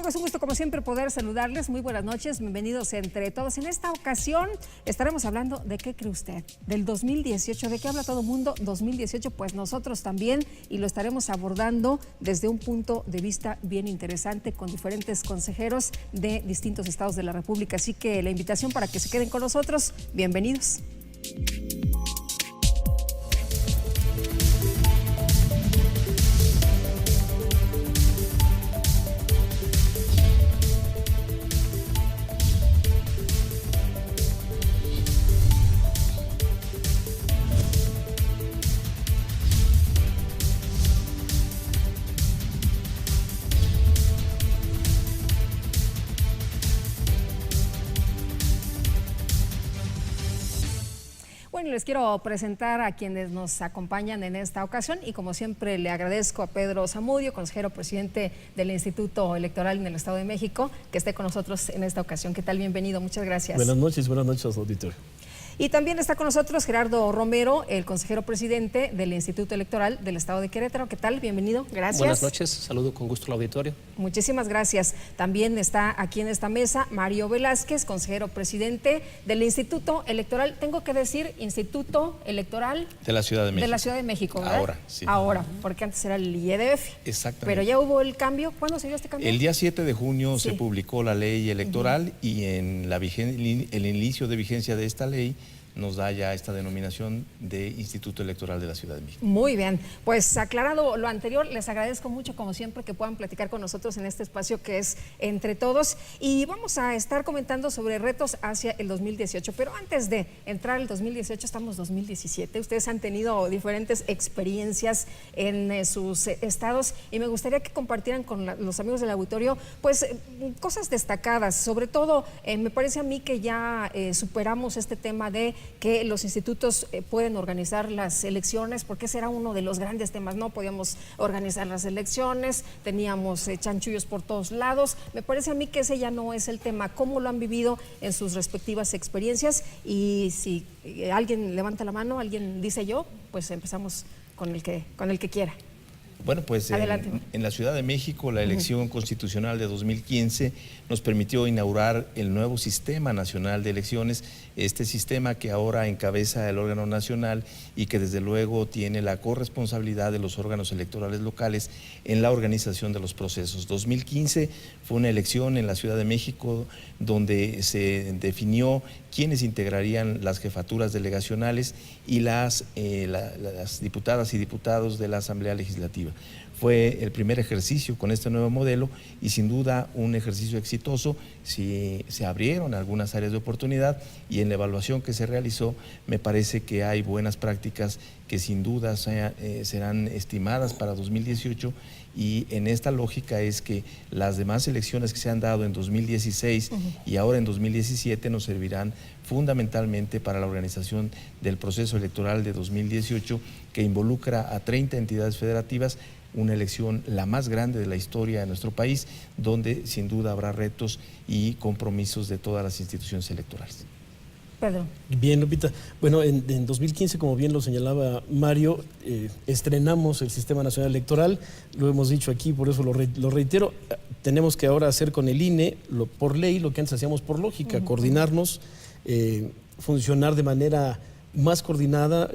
amigos, un gusto como siempre poder saludarles. Muy buenas noches, bienvenidos entre todos. En esta ocasión estaremos hablando de qué cree usted, del 2018, de qué habla todo el mundo 2018, pues nosotros también, y lo estaremos abordando desde un punto de vista bien interesante con diferentes consejeros de distintos estados de la República. Así que la invitación para que se queden con nosotros, bienvenidos. Bueno, les quiero presentar a quienes nos acompañan en esta ocasión y como siempre le agradezco a Pedro Zamudio, consejero presidente del Instituto Electoral en el Estado de México, que esté con nosotros en esta ocasión. ¿Qué tal? Bienvenido, muchas gracias. Buenas noches, auditorio. Y también está con nosotros Gerardo Romero, el consejero presidente del Instituto Electoral del Estado de Querétaro. ¿Qué tal? Bienvenido, gracias. Buenas noches, saludo con gusto al auditorio. Muchísimas gracias. También está aquí en esta mesa Mario Velázquez, consejero presidente del Instituto Electoral. Tengo que decir Instituto Electoral de la Ciudad de México. De la Ciudad de México, ¿verdad? Ahora, sí. Ahora, porque antes era el IEDF. Exactamente. Pero ya hubo el cambio. ¿Cuándo se dio este cambio? El día 7 de junio Sí. se publicó la ley electoral y en el inicio de vigencia de esta ley nos da ya esta denominación de Instituto Electoral de la Ciudad de México. Muy bien, pues aclarado lo anterior, les agradezco mucho como siempre que puedan platicar con nosotros en este espacio que es Entre Todos y vamos a estar comentando sobre retos hacia el 2018, pero antes de entrar al 2018 estamos 2017, ustedes han tenido diferentes experiencias en sus estados y me gustaría que compartieran con los amigos del auditorio pues cosas destacadas, sobre todo me parece a mí que ya superamos este tema de que los institutos pueden organizar las elecciones, porque ese era uno de los grandes temas, no podíamos organizar las elecciones, teníamos chanchullos por todos lados. Me parece a mí que ese ya no es el tema. ¿Cómo lo han vivido en sus respectivas experiencias? Y si alguien levanta la mano, alguien dice yo, pues empezamos con el que quiera. Bueno, pues en la Ciudad de México la elección constitucional de 2015 nos permitió inaugurar el nuevo Sistema Nacional de Elecciones, este sistema que ahora encabeza el órgano nacional y que desde luego tiene la corresponsabilidad de los órganos electorales locales en la organización de los procesos. 2015 fue una elección en la Ciudad de México donde se definió quiénes integrarían las jefaturas delegacionales y las diputadas y diputados de la Asamblea Legislativa. Fue el primer ejercicio con este nuevo modelo y sin duda un ejercicio exitoso. Se abrieron algunas áreas de oportunidad y en la evaluación que se realizó me parece que hay buenas prácticas que sin duda serán estimadas para 2018 y en esta lógica es que las demás elecciones que se han dado en 2016 y ahora en 2017 nos servirán fundamentalmente para la organización del proceso electoral de 2018 que involucra a 30 entidades federativas, una elección la más grande de la historia de nuestro país, donde sin duda habrá retos y compromisos de todas las instituciones electorales. Pedro. Bien, Lupita. Bueno, en 2015, como bien lo señalaba Mario, estrenamos el Sistema Nacional Electoral, lo hemos dicho aquí, por eso lo reitero, tenemos que ahora hacer con el INE, por ley, lo que antes hacíamos por lógica, coordinarnos, funcionar de manera más coordinada,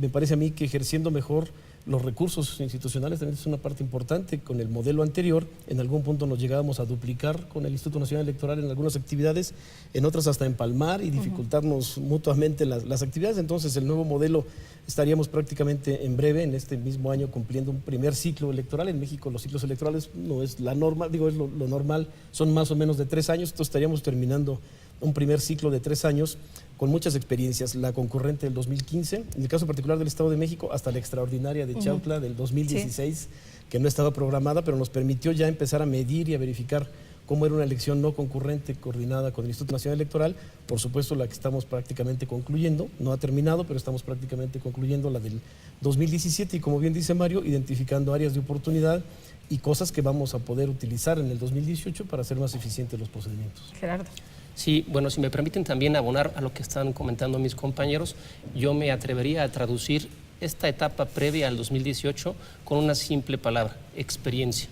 me parece a mí que ejerciendo mejor los recursos institucionales también es una parte importante. Con el modelo anterior, en algún punto nos llegábamos a duplicar con el Instituto Nacional Electoral en algunas actividades, en otras hasta empalmar y dificultarnos mutuamente las actividades. Entonces, el nuevo modelo estaríamos prácticamente en breve, en este mismo año, cumpliendo un primer ciclo electoral. En México los ciclos electorales no es la norma, es lo normal, son más o menos de 3 años, entonces estaríamos terminando un primer ciclo de 3 años con muchas experiencias, la concurrente del 2015, en el caso particular del Estado de México, hasta la extraordinaria de Chautla del 2016, que no estaba programada, pero nos permitió ya empezar a medir y a verificar cómo era una elección no concurrente coordinada con el Instituto Nacional Electoral. Por supuesto, la que estamos prácticamente concluyendo, no ha terminado, pero estamos prácticamente concluyendo la del 2017 y, como bien dice Mario, identificando áreas de oportunidad y cosas que vamos a poder utilizar en el 2018 para hacer más eficientes los procedimientos. Gerardo. Sí, bueno, si me permiten también abonar a lo que están comentando mis compañeros, yo me atrevería a traducir esta etapa previa al 2018 con una simple palabra: experiencia.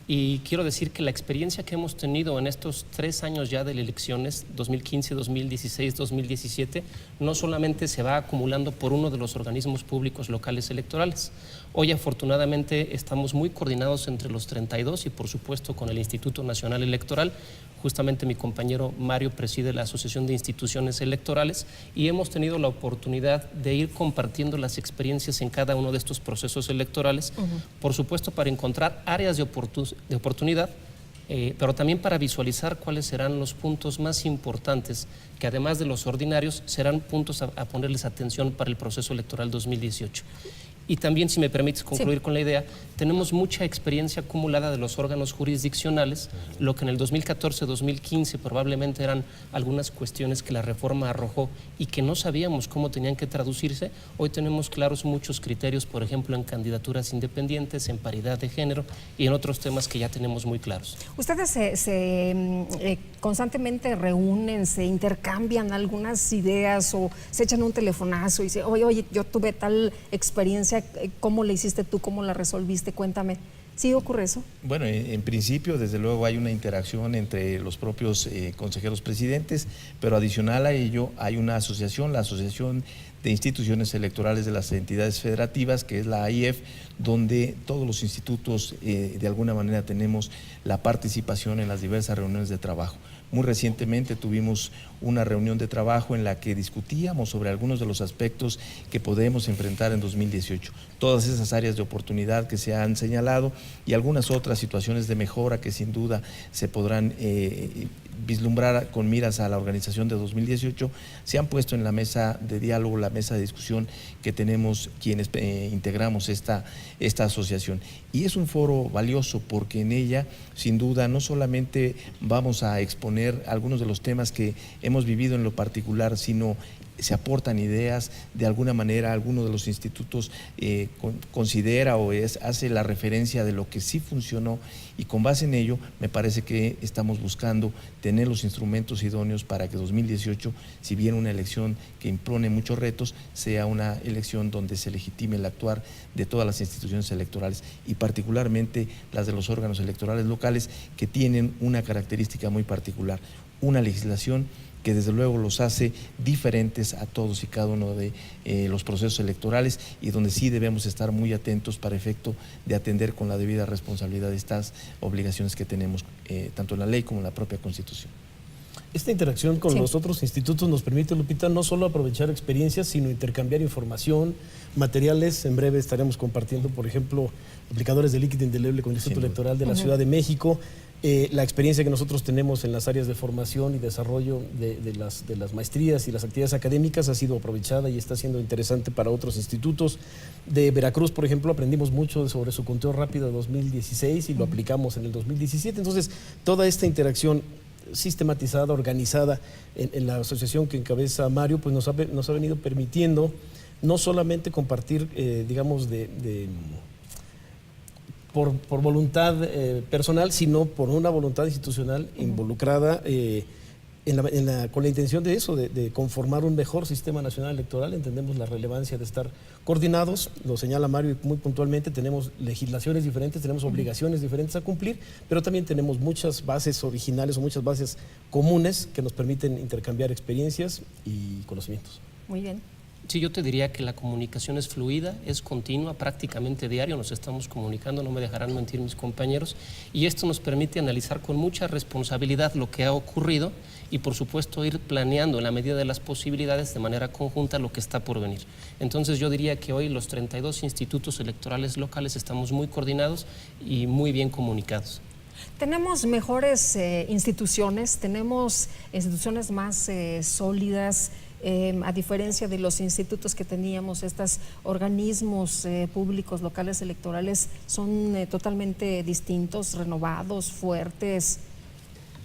Y quiero decir que la experiencia que hemos tenido en estos 3 años ya de elecciones, 2015, 2016, 2017, no solamente se va acumulando por uno de los organismos públicos locales electorales. Hoy afortunadamente estamos muy coordinados entre los 32 y por supuesto con el Instituto Nacional Electoral. Justamente mi compañero Mario preside la Asociación de Instituciones Electorales y hemos tenido la oportunidad de ir compartiendo las experiencias en cada uno de estos procesos electorales, por supuesto para encontrar áreas de oportunidad, pero también para visualizar cuáles serán los puntos más importantes que además de los ordinarios serán puntos a ponerles atención para el proceso electoral 2018. Y también, si me permites concluir con la idea, tenemos mucha experiencia acumulada de los órganos jurisdiccionales, lo que en el 2014-2015 probablemente eran algunas cuestiones que la reforma arrojó y que no sabíamos cómo tenían que traducirse. Hoy tenemos claros muchos criterios, por ejemplo, en candidaturas independientes, en paridad de género y en otros temas que ya tenemos muy claros. Ustedes se constantemente reúnen, se intercambian algunas ideas o se echan un telefonazo y dicen, oye, yo tuve tal experiencia, ¿cómo la hiciste tú? ¿Cómo la resolviste? Cuéntame. ¿Sí ocurre eso? Bueno, en principio, desde luego, hay una interacción entre los propios consejeros presidentes, pero adicional a ello hay una asociación, la Asociación de Instituciones Electorales de las Entidades Federativas, que es la AIF, donde todos los institutos de alguna manera tenemos la participación en las diversas reuniones de trabajo. Muy recientemente tuvimos una reunión de trabajo en la que discutíamos sobre algunos de los aspectos que podemos enfrentar en 2018. Todas esas áreas de oportunidad que se han señalado y algunas otras situaciones de mejora que sin duda se podrán vislumbrar con miras a la organización de 2018, se han puesto en la mesa de diálogo, la mesa de discusión que tenemos quienes integramos esta asociación. Y es un foro valioso porque en ella, sin duda, no solamente vamos a exponer algunos de los temas que hemos vivido en lo particular, sino se aportan ideas, de alguna manera alguno de los institutos considera o hace la referencia de lo que sí funcionó y con base en ello me parece que estamos buscando tener los instrumentos idóneos para que 2018, si bien una elección que impone muchos retos, sea una elección donde se legitime el actuar de todas las instituciones electorales y particularmente las de los órganos electorales locales que tienen una característica muy particular, una legislación que desde luego los hace diferentes a todos y cada uno de los procesos electorales y donde sí debemos estar muy atentos para efecto de atender con la debida responsabilidad estas obligaciones que tenemos, tanto en la ley como en la propia Constitución. Esta interacción con los otros institutos nos permite, Lupita, no solo aprovechar experiencias, sino intercambiar información, materiales. En breve estaremos compartiendo, por ejemplo, aplicadores de líquido indeleble con el Instituto Electoral de la Ciudad de México, la experiencia que nosotros tenemos en las áreas de formación y desarrollo de las maestrías y las actividades académicas ha sido aprovechada y está siendo interesante para otros institutos. De Veracruz, por ejemplo, aprendimos mucho sobre su conteo rápido de 2016 y lo aplicamos en el 2017. Entonces, toda esta interacción sistematizada, organizada en la asociación que encabeza Mario, pues nos ha venido permitiendo no solamente compartir, digamos, por voluntad personal, sino por una voluntad institucional involucrada con la intención de eso, de conformar un mejor sistema nacional electoral. Entendemos la relevancia de estar coordinados, lo señala Mario muy puntualmente, tenemos legislaciones diferentes, tenemos obligaciones diferentes a cumplir, pero también tenemos muchas bases originales o muchas bases comunes que nos permiten intercambiar experiencias y conocimientos. Muy bien. Sí, yo te diría que la comunicación es fluida, es continua, prácticamente diario nos estamos comunicando, no me dejarán mentir mis compañeros, y esto nos permite analizar con mucha responsabilidad lo que ha ocurrido y por supuesto ir planeando en la medida de las posibilidades de manera conjunta lo que está por venir. Entonces yo diría que hoy los 32 institutos electorales locales estamos muy coordinados y muy bien comunicados. Tenemos mejores instituciones, tenemos instituciones más sólidas, a diferencia de los institutos que teníamos. Estos organismos públicos locales electorales son totalmente distintos, renovados, fuertes.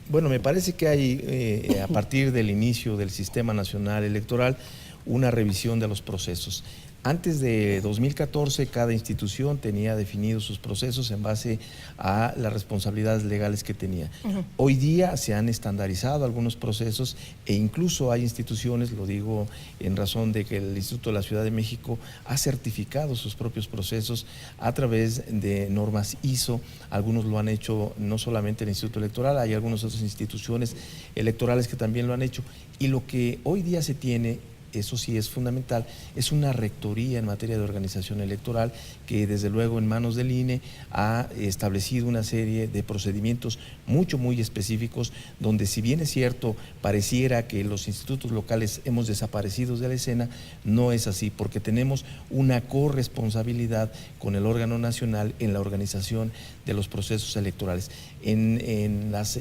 Bueno, me parece que hay, a partir del inicio del Sistema Nacional Electoral, una revisión de los procesos. Antes de 2014, cada institución tenía definidos sus procesos en base a las responsabilidades legales que tenía. Hoy día se han estandarizado algunos procesos e incluso hay instituciones, lo digo en razón de que el Instituto de la Ciudad de México ha certificado sus propios procesos a través de normas ISO. Algunos lo han hecho no solamente el Instituto Electoral, hay algunas otras instituciones electorales que también lo han hecho. Y lo que hoy día se tiene, eso sí es fundamental, es una rectoría en materia de organización electoral que desde luego en manos del INE ha establecido una serie de procedimientos muy específicos, donde si bien es cierto, pareciera que los institutos locales hemos desaparecido de la escena, no es así, porque tenemos una corresponsabilidad con el órgano nacional en la organización de los procesos electorales. En las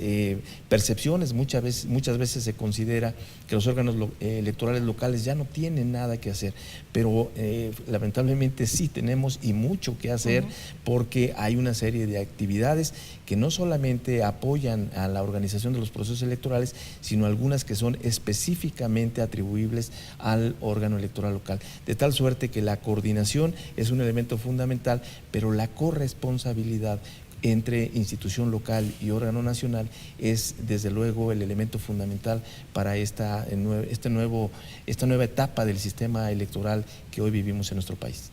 percepciones muchas veces se considera que los órganos electorales locales ya no tienen nada que hacer, pero lamentablemente sí tenemos y mucho que hacer, porque hay una serie de actividades que no solamente apoyan a la organización de los procesos electorales, sino algunas que son específicamente atribuibles al órgano electoral local, de tal suerte que la coordinación es un elemento fundamental, pero la corresponsabilidad entre institución local y órgano nacional es desde luego el elemento fundamental para esta nueva etapa del sistema electoral que hoy vivimos en nuestro país.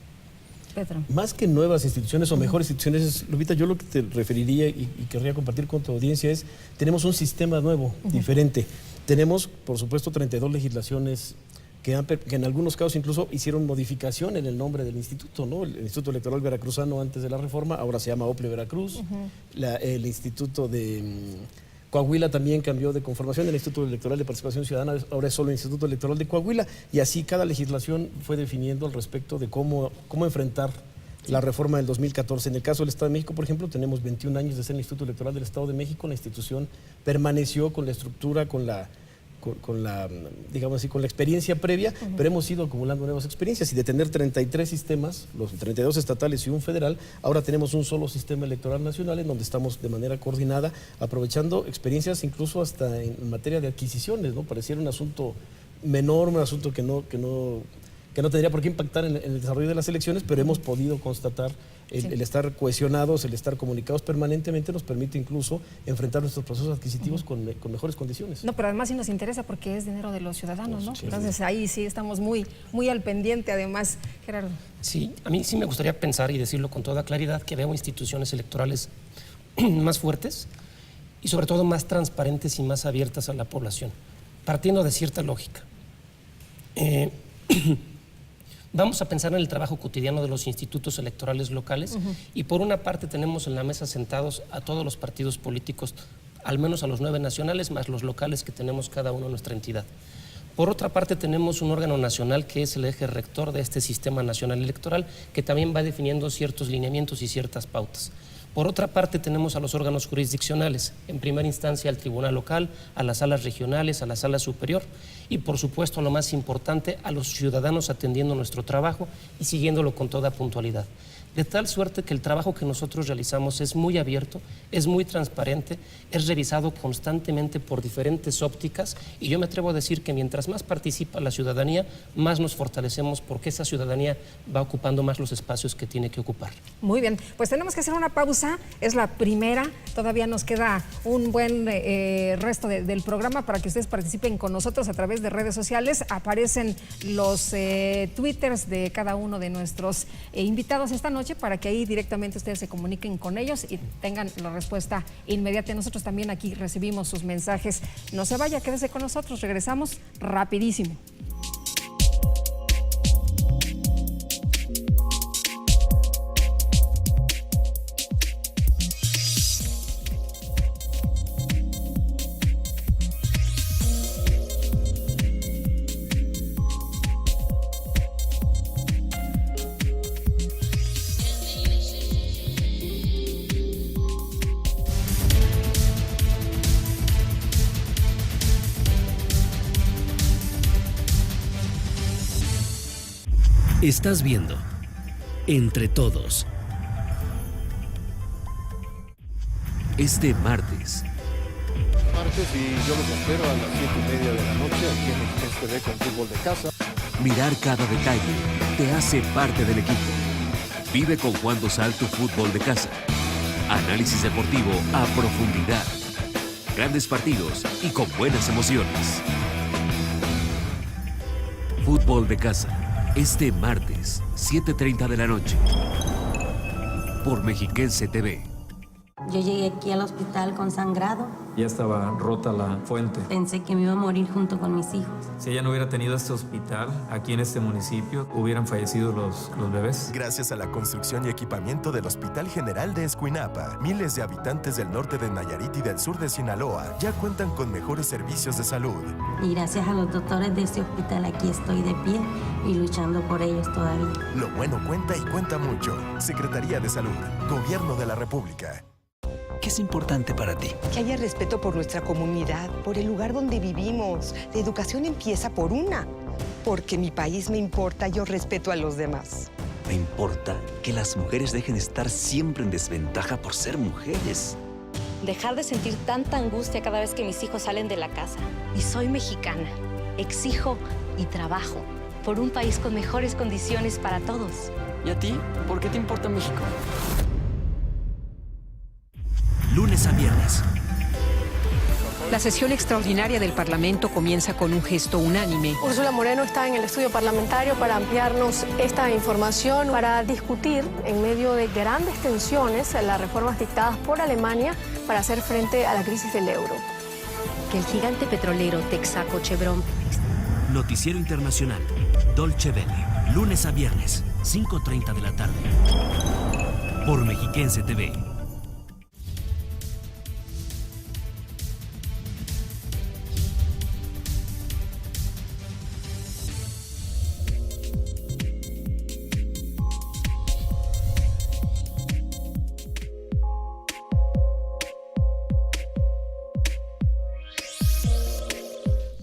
Pedro. Más que nuevas instituciones o mejores instituciones, Lupita, yo lo que te referiría y querría compartir con tu audiencia es, tenemos un sistema nuevo, diferente. Tenemos, por supuesto, 32 legislaciones que en algunos casos incluso hicieron modificación en el nombre del instituto, ¿no? El Instituto Electoral Veracruzano antes de la reforma, ahora se llama OPLE Veracruz. El Instituto de Coahuila también cambió de conformación, el Instituto Electoral de Participación Ciudadana ahora es solo el Instituto Electoral de Coahuila, y así cada legislación fue definiendo al respecto de cómo enfrentar la reforma del 2014. En el caso del Estado de México, por ejemplo, tenemos 21 años de ser el Instituto Electoral del Estado de México. La institución permaneció con la estructura, con la digamos así, con la experiencia previa, pero hemos ido acumulando nuevas experiencias, y de tener 33 sistemas, los 32 estatales y un federal, ahora tenemos un solo sistema electoral nacional en donde estamos de manera coordinada, aprovechando experiencias incluso hasta en materia de adquisiciones, ¿no? Pareciera un asunto menor, un asunto que no tendría por qué impactar en el desarrollo de las elecciones, pero hemos podido constatar el estar cohesionados, el estar comunicados permanentemente nos permite incluso enfrentar nuestros procesos adquisitivos con mejores condiciones. No, pero además sí nos interesa porque es dinero de los ciudadanos, ¿no? Sí, entonces ahí sí estamos muy al pendiente, además, Gerardo. Sí, a mí sí me gustaría pensar y decirlo con toda claridad que veo instituciones electorales más fuertes y sobre todo más transparentes y más abiertas a la población, partiendo de cierta lógica. Vamos a pensar en el trabajo cotidiano de los institutos electorales locales y por una parte tenemos en la mesa sentados a todos los partidos políticos, al menos a los 9 nacionales, más los locales que tenemos cada uno en nuestra entidad. Por otra parte tenemos un órgano nacional que es el eje rector de este sistema nacional electoral, que también va definiendo ciertos lineamientos y ciertas pautas. Por otra parte tenemos a los órganos jurisdiccionales, en primera instancia al tribunal local, a las salas regionales, a la sala superior y por supuesto lo más importante, a los ciudadanos atendiendo nuestro trabajo y siguiéndolo con toda puntualidad. De tal suerte que el trabajo que nosotros realizamos es muy abierto, es muy transparente, es revisado constantemente por diferentes ópticas y yo me atrevo a decir que mientras más participa la ciudadanía, más nos fortalecemos porque esa ciudadanía va ocupando más los espacios que tiene que ocupar. Muy bien, pues tenemos que hacer una pausa, es la primera, todavía nos queda un buen resto del programa para que ustedes participen con nosotros a través de redes sociales. Aparecen los twitters de cada uno de nuestros invitados esta noche, para que ahí directamente ustedes se comuniquen con ellos y tengan la respuesta inmediata. Nosotros también aquí recibimos sus mensajes. No se vaya, quédese con nosotros, regresamos rapidísimo. Estás viendo Entre Todos. Este martes. Y yo los espero a las 7:30 de la noche aquí en Express TV con Fútbol de Casa. Mirar cada detalle. te hace parte del equipo. Vive con Juan Dosal tu fútbol de casa. Análisis deportivo a profundidad. Grandes partidos y con buenas emociones. Fútbol de casa. Este martes, 7:30 de la noche. Por Mexiquense TV. Yo llegué aquí al hospital con sangrado. Ya estaba rota la fuente. Pensé que me iba a morir junto con mis hijos. Si ella no hubiera tenido este hospital, aquí en este municipio, hubieran fallecido los bebés. Gracias a la construcción y equipamiento del Hospital General de Escuinapa, miles de habitantes del norte de Nayarit y del sur de Sinaloa ya cuentan con mejores servicios de salud. Y gracias a los doctores de este hospital aquí estoy de pie y luchando por ellos todavía. Lo bueno cuenta y cuenta mucho. Secretaría de Salud, Gobierno de la República. ¿Qué es importante para ti? Que haya respeto por nuestra comunidad, por el lugar donde vivimos. La educación empieza por una. Porque mi país me importa, yo respeto a los demás. Me importa que las mujeres dejen de estar siempre en desventaja por ser mujeres. Dejar de sentir tanta angustia cada vez que mis hijos salen de la casa. Y soy mexicana. Exijo y trabajo por un país con mejores condiciones para todos. ¿Y a ti? ¿Por qué te importa México? Lunes a viernes. La sesión extraordinaria del Parlamento comienza con un gesto unánime. Úrsula Moreno está en el estudio parlamentario para ampliarnos esta información, para discutir en medio de grandes tensiones las reformas dictadas por Alemania para hacer frente a la crisis del euro. Que el gigante petrolero Texaco Chevron. Noticiero Internacional. Dolce Vele. Lunes a viernes, 5:30 de la tarde. Por Mexiquense TV.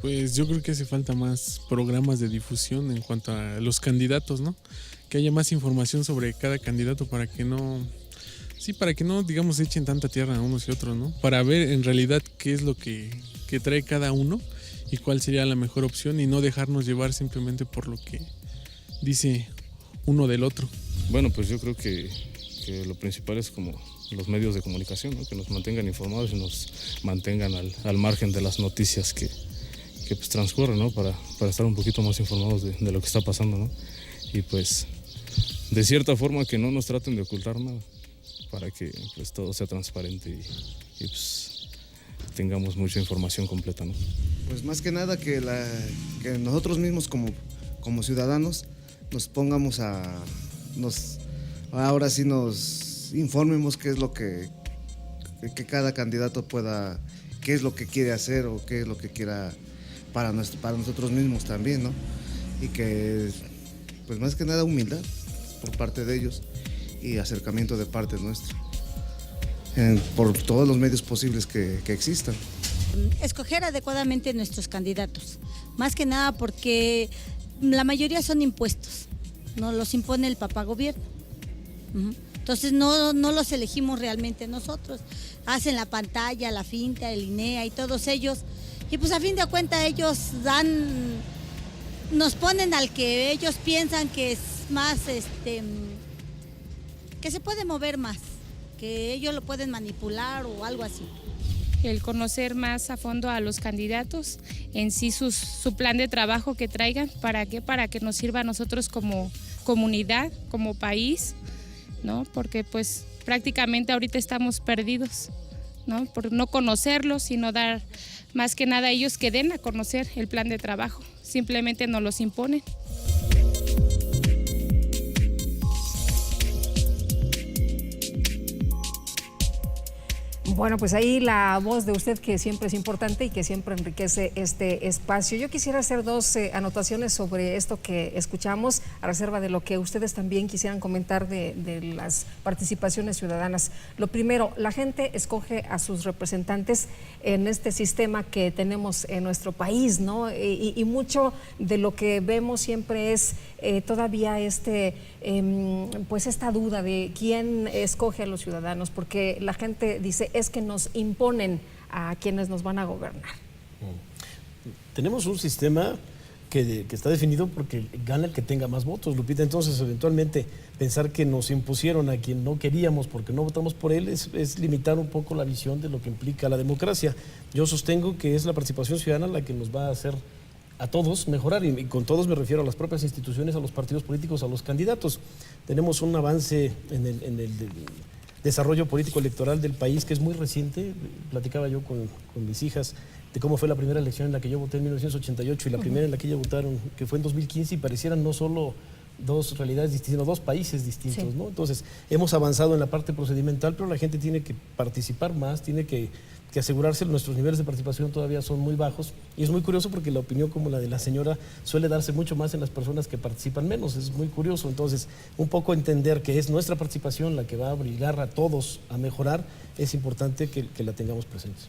Pues yo creo que hace falta más programas de difusión en cuanto a los candidatos, ¿no? Que haya más información sobre cada candidato para que no, digamos, echen tanta tierra a unos y otros, ¿no? Para ver en realidad qué es lo que trae cada uno y cuál sería la mejor opción y no dejarnos llevar simplemente por lo que dice uno del otro. Bueno, pues yo creo que lo principal es como los medios de comunicación, ¿no? Que nos mantengan informados y nos mantengan al margen de las noticias que pues transcurren, ¿no? Para estar un poquito más informados de lo que está pasando, ¿no? Y pues de cierta forma que no nos traten de ocultar nada para que pues todo sea transparente y pues tengamos mucha información completa, ¿no? Pues más que nada que nosotros mismos como ciudadanos nos pongamos ahora sí nos informemos qué es lo que cada candidato pueda, qué es lo que quiere hacer o qué es lo que quiera para nosotros mismos también, ¿no? Y que, pues más que nada humildad por parte de ellos y acercamiento de parte nuestra, por todos los medios posibles que existan. Escoger adecuadamente nuestros candidatos, más que nada porque la mayoría son impuestos, nos los impone el papá gobierno. Entonces no los elegimos realmente nosotros, hacen la pantalla, la finta, el INEA y todos ellos. Y pues a fin de cuentas ellos nos ponen al que ellos piensan que es más, que se puede mover más, que ellos lo pueden manipular o algo así. El conocer más a fondo a los candidatos, en sí su plan de trabajo que traigan, ¿para qué? Para que nos sirva a nosotros como comunidad, como país, ¿no? Porque pues prácticamente ahorita estamos perdidos, ¿no? Por no conocerlos, sino dar más que nada a ellos que den a conocer el plan de trabajo, simplemente nos los imponen. Bueno, pues ahí la voz de usted que siempre es importante y que siempre enriquece este espacio. Yo quisiera hacer dos anotaciones sobre esto que escuchamos, a reserva de lo que ustedes también quisieran comentar de las participaciones ciudadanas. Lo primero, la gente escoge a sus representantes en este sistema que tenemos en nuestro país, ¿no? Y mucho de lo que vemos siempre es todavía pues esta duda de quién escoge a los ciudadanos, porque la gente dice es que nos imponen a quienes nos van a gobernar. Tenemos un sistema que está definido porque gana el que tenga más votos, Lupita. Entonces, eventualmente, pensar que nos impusieron a quien no queríamos porque no votamos por él es limitar un poco la visión de lo que implica la democracia. Yo sostengo que es la participación ciudadana la que nos va a hacer a todos mejorar, y con todos me refiero a las propias instituciones, a los partidos políticos, a los candidatos. Tenemos un avance en el desarrollo político electoral del país que es muy reciente. Platicaba yo con mis hijas de cómo fue la primera elección en la que yo voté en 1988 y la primera en la que ellas votaron, que fue en 2015, y parecieran no solo dos realidades distintas, sino dos países distintos, ¿no? Entonces, hemos avanzado en la parte procedimental, pero la gente tiene que participar más, tiene que asegurarse. Nuestros niveles de participación todavía son muy bajos, y es muy curioso porque la opinión como la de la señora suele darse mucho más en las personas que participan menos. Es muy curioso. Entonces, un poco entender que es nuestra participación la que va a obligar a todos a mejorar, es importante que la tengamos presente.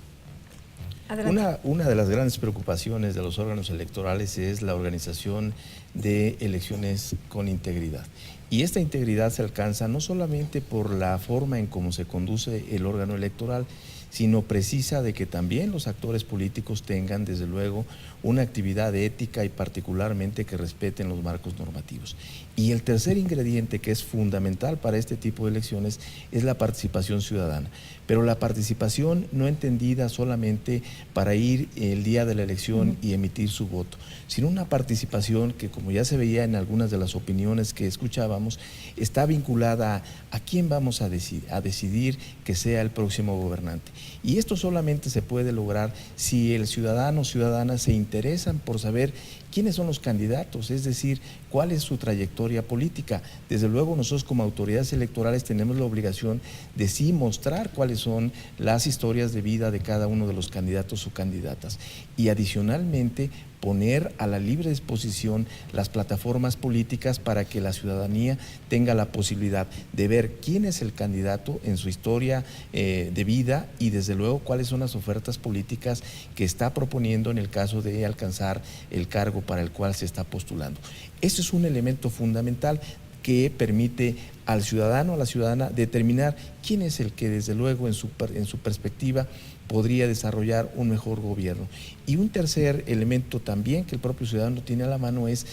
Una de las grandes preocupaciones de los órganos electorales es la organización de elecciones con integridad. Y esta integridad se alcanza no solamente por la forma en cómo se conduce el órgano electoral, sino precisa de que también los actores políticos tengan, desde luego, una actividad ética y particularmente que respeten los marcos normativos. Y el tercer ingrediente que es fundamental para este tipo de elecciones es la participación ciudadana. Pero la participación no entendida solamente para ir el día de la elección y emitir su voto, sino una participación que, como ya se veía en algunas de las opiniones que escuchábamos, está vinculada a quién vamos a decidir que sea el próximo gobernante. Y esto solamente se puede lograr si el ciudadano o ciudadana se interesan por saber quiénes son los candidatos, es decir, cuál es su trayectoria política. Desde luego, nosotros como autoridades electorales tenemos la obligación de sí mostrar cuáles son las historias de vida de cada uno de los candidatos o candidatas, y adicionalmente poner a la libre disposición las plataformas políticas para que la ciudadanía tenga la posibilidad de ver quién es el candidato en su historia de vida, y desde luego cuáles son las ofertas políticas que está proponiendo en el caso de alcanzar el cargo para el cual se está postulando. Eso es un elemento fundamental que permite al ciudadano o a la ciudadana determinar quién es el que, desde luego, en su perspectiva, podría desarrollar un mejor gobierno. Y un tercer elemento también que el propio ciudadano tiene a la mano es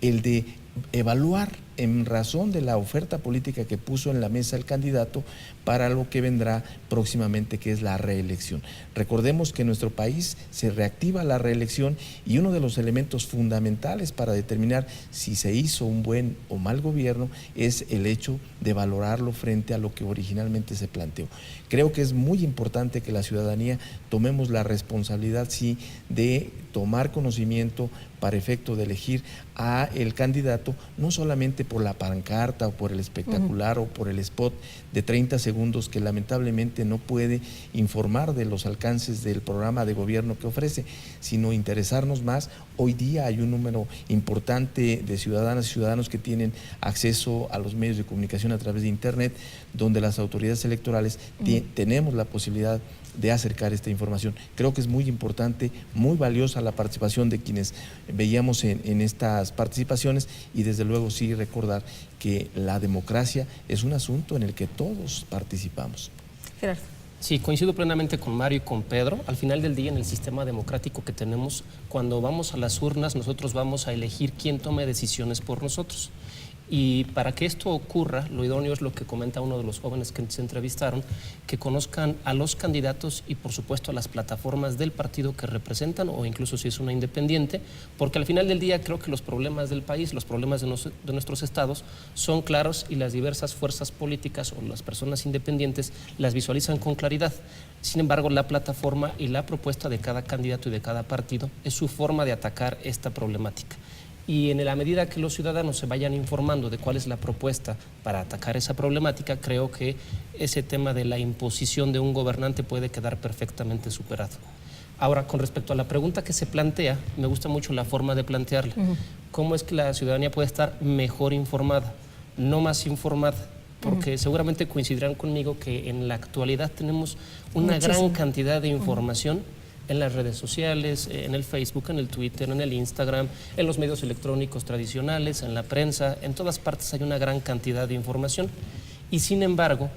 el de evaluar, en razón de la oferta política que puso en la mesa el candidato, para lo que vendrá próximamente, que es la reelección. Recordemos que en nuestro país se reactiva la reelección, y uno de los elementos fundamentales para determinar si se hizo un buen o mal gobierno es el hecho de valorarlo frente a lo que originalmente se planteó. Creo que es muy importante que la ciudadanía tomemos la responsabilidad, sí, de tomar conocimiento para efecto de elegir a el candidato, no solamente por la pancarta o por el espectacular o por el spot de 30 segundos que lamentablemente no puede informar de los alcances del programa de gobierno que ofrece, sino interesarnos más. Hoy día hay un número importante de ciudadanas y ciudadanos que tienen acceso a los medios de comunicación a través de Internet, donde las autoridades electorales tenemos la posibilidad de acercar esta información. Creo que es muy importante, muy valiosa la participación de quienes veíamos en estas participaciones, y desde luego sí recordar que la democracia es un asunto en el que todos participamos. Gerardo. Sí, coincido plenamente con Mario y con Pedro. Al final del día, en el sistema democrático que tenemos, cuando vamos a las urnas, nosotros vamos a elegir quién tome decisiones por nosotros. Y para que esto ocurra, lo idóneo es lo que comenta uno de los jóvenes que se entrevistaron, que conozcan a los candidatos y, por supuesto, a las plataformas del partido que representan, o incluso si es una independiente, porque al final del día creo que los problemas del país, los problemas de nuestros estados son claros, y las diversas fuerzas políticas o las personas independientes las visualizan con claridad. Sin embargo, la plataforma y la propuesta de cada candidato y de cada partido es su forma de atacar esta problemática. Y en la medida que los ciudadanos se vayan informando de cuál es la propuesta para atacar esa problemática, creo que ese tema de la imposición de un gobernante puede quedar perfectamente superado. Ahora, con respecto a la pregunta que se plantea, me gusta mucho la forma de plantearla. ¿Cómo es que la ciudadanía puede estar mejor informada, no más informada? Porque seguramente coincidirán conmigo que en la actualidad tenemos una gran cantidad de información en las redes sociales, en el Facebook, en el Twitter, en el Instagram, en los medios electrónicos tradicionales, en la prensa. En todas partes hay una gran cantidad de información, y sin embargo,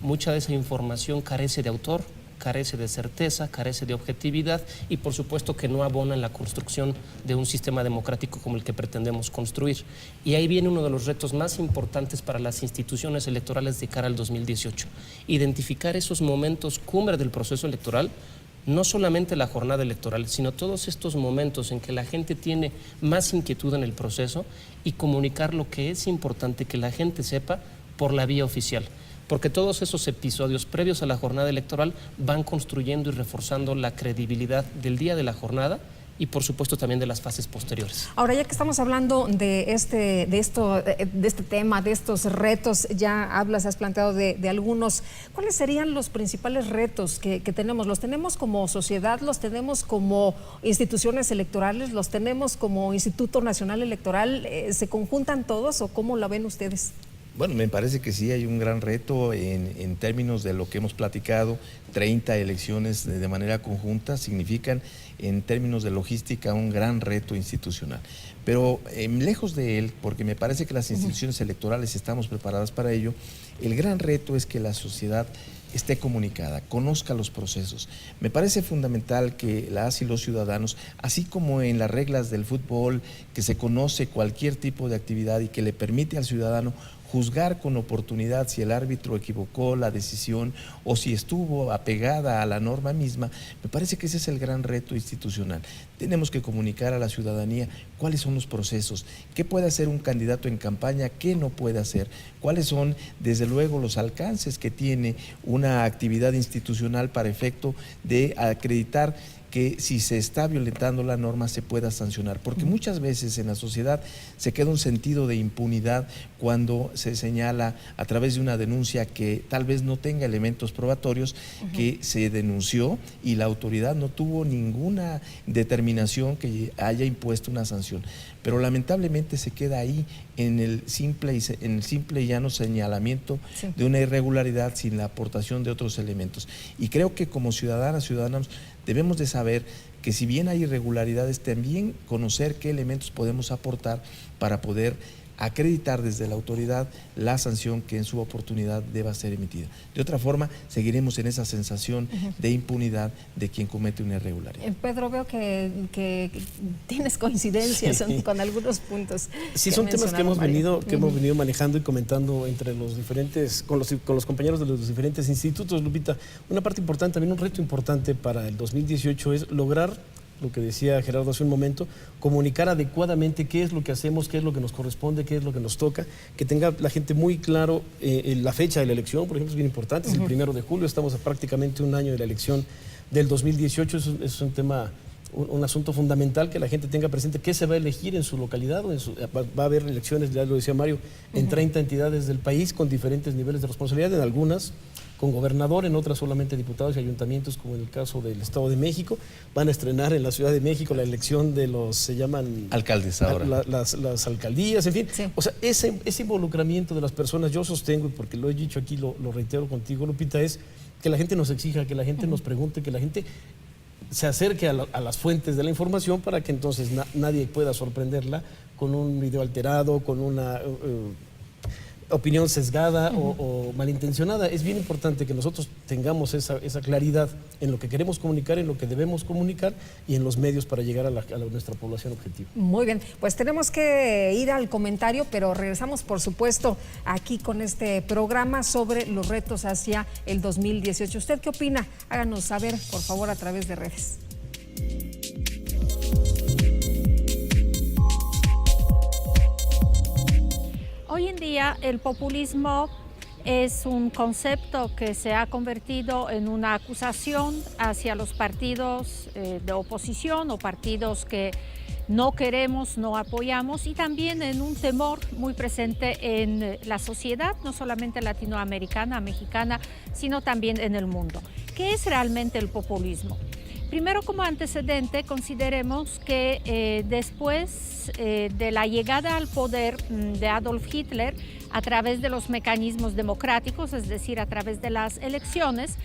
mucha de esa información carece de autor, carece de certeza, carece de objetividad y por supuesto que no abona en la construcción de un sistema democrático como el que pretendemos construir. Y ahí viene uno de los retos más importantes para las instituciones electorales de cara al 2018. Identificar esos momentos cumbre del proceso electoral, no solamente la jornada electoral, sino todos estos momentos en que la gente tiene más inquietud en el proceso y comunicar lo que es importante que la gente sepa por la vía oficial. Porque todos esos episodios previos a la jornada electoral van construyendo y reforzando la credibilidad del día de la jornada y por supuesto también de las fases posteriores. Ahora, ya que estamos hablando de este tema, de estos retos, ya has planteado de algunos. ¿Cuáles serían los principales retos que tenemos? ¿Los tenemos como sociedad? ¿Los tenemos como instituciones electorales? ¿Los tenemos como Instituto Nacional Electoral? ¿Se conjuntan todos o cómo la ven ustedes? Bueno, me parece que sí hay un gran reto en términos de lo que hemos platicado. 30 elecciones de manera conjunta significan, en términos de logística, un gran reto institucional. Pero lejos de él, porque me parece que las instituciones electorales estamos preparadas para ello, el gran reto es que la sociedad esté comunicada, conozca los procesos. Me parece fundamental que las y los ciudadanos, así como en las reglas del fútbol, que se conoce cualquier tipo de actividad y que le permite al ciudadano juzgar con oportunidad si el árbitro equivocó la decisión o si estuvo apegada a la norma misma, me parece que ese es el gran reto institucional. Tenemos que comunicar a la ciudadanía cuáles son los procesos, qué puede hacer un candidato en campaña, qué no puede hacer, cuáles son, desde luego, los alcances que tiene una actividad institucional para efecto de acreditar que si se está violentando la norma se pueda sancionar, porque muchas veces en la sociedad se queda un sentido de impunidad cuando se señala a través de una denuncia que tal vez no tenga elementos probatorios, que se denunció y la autoridad no tuvo ninguna determinación que haya impuesto una sanción. Pero lamentablemente se queda ahí en el simple y llano señalamiento de una irregularidad sin la aportación de otros elementos. Y creo que como ciudadanos debemos de saber que si bien hay irregularidades, también conocer qué elementos podemos aportar para poder acreditar desde la autoridad la sanción que en su oportunidad deba ser emitida. De otra forma, seguiremos en esa sensación de impunidad de quien comete una irregularidad. Pedro, veo que tienes coincidencias con algunos puntos. Sí, son temas que hemos venido manejando y comentando entre los diferentes, con los compañeros de los diferentes institutos, Lupita. Una parte importante, también un reto importante para el 2018 es lograr, lo que decía Gerardo hace un momento, comunicar adecuadamente qué es lo que hacemos, qué es lo que nos corresponde, qué es lo que nos toca, que tenga la gente muy claro la fecha de la elección, por ejemplo, es bien importante, es el 1 de julio, estamos a prácticamente un año de la elección del 2018, es un tema, un asunto fundamental, que la gente tenga presente qué se va a elegir en su localidad, va a haber elecciones, ya lo decía Mario, en 30 entidades del país con diferentes niveles de responsabilidad, en algunas con gobernador, en otras solamente diputados y ayuntamientos, como en el caso del Estado de México. Van a estrenar en la Ciudad de México la elección de los, se llaman... alcaldes ahora. Las alcaldías, en fin. Sí. O sea, ese involucramiento de las personas, yo sostengo, porque lo he dicho aquí, lo reitero contigo, Lupita, es que la gente nos exija, que la gente nos pregunte, que la gente se acerque a las fuentes de la información para que entonces nadie pueda sorprenderla con un video alterado, con una... opinión sesgada o malintencionada. Es bien importante que nosotros tengamos esa claridad en lo que queremos comunicar, en lo que debemos comunicar y en los medios para llegar a nuestra población objetivo. Muy bien, pues tenemos que ir al comentario, pero regresamos, por supuesto, aquí con este programa sobre los retos hacia el 2018. ¿Usted qué opina? Háganos saber, por favor, a través de redes. Hoy en día el populismo es un concepto que se ha convertido en una acusación hacia los partidos de oposición o partidos que no queremos, no apoyamos, y también en un temor muy presente en la sociedad, no solamente latinoamericana, mexicana, sino también en el mundo. ¿Qué es realmente el populismo? Primero, como antecedente, consideremos que después de la llegada al poder de Adolf Hitler, a través de los mecanismos democráticos, es decir, a través de las elecciones,